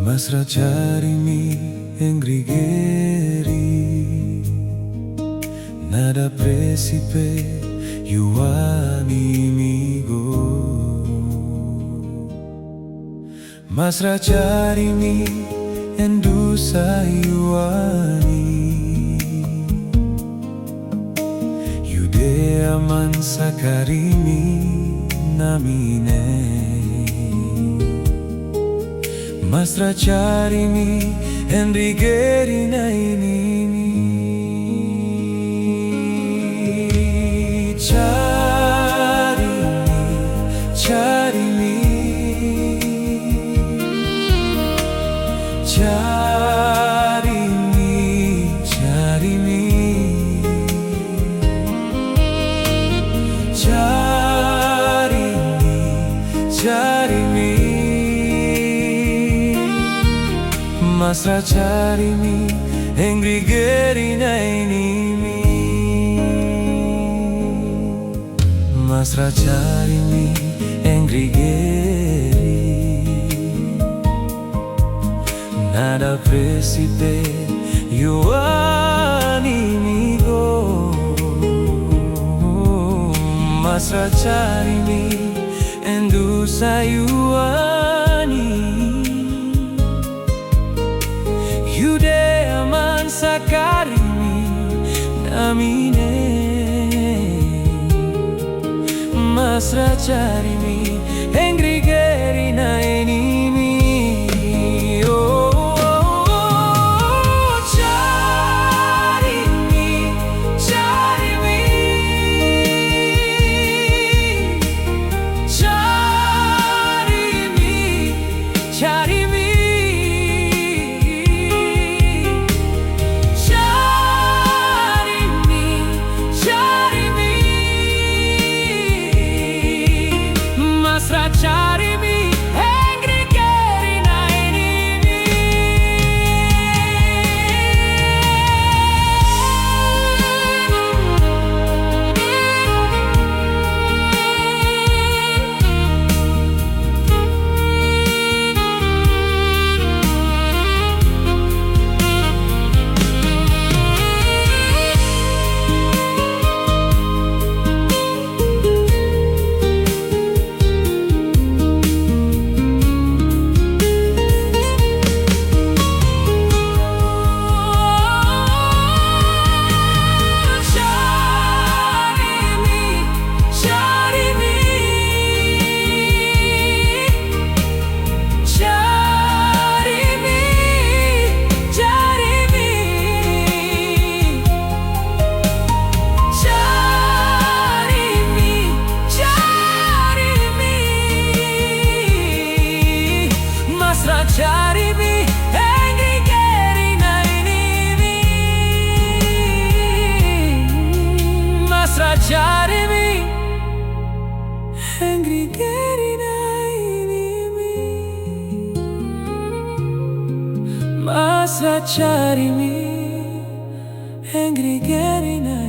Mesra carimi engrigeri nada presipe yuani migo. Mesra carimi endusa yuani yude aman sakarimi namine. Mesra carimi enrigeri nainini. Carimi, carimi, carimi, carimi, carimi, carimi. Mesra carimi engrigeri nainini. Mesra carimi engrigeri nada presipe yuani migo. Mesra carimi endusa yuani yude aman sakarimi namine. Mesra carimi engrigeri nainini. Oh, oh, oh, carimi, carimi, carimi, carimi. Mesra carimi engrigeri nainini. Carimi engrigeri nainini. Mesra carimi engrigeri nainini. Mesra carimi engrigeri nainini.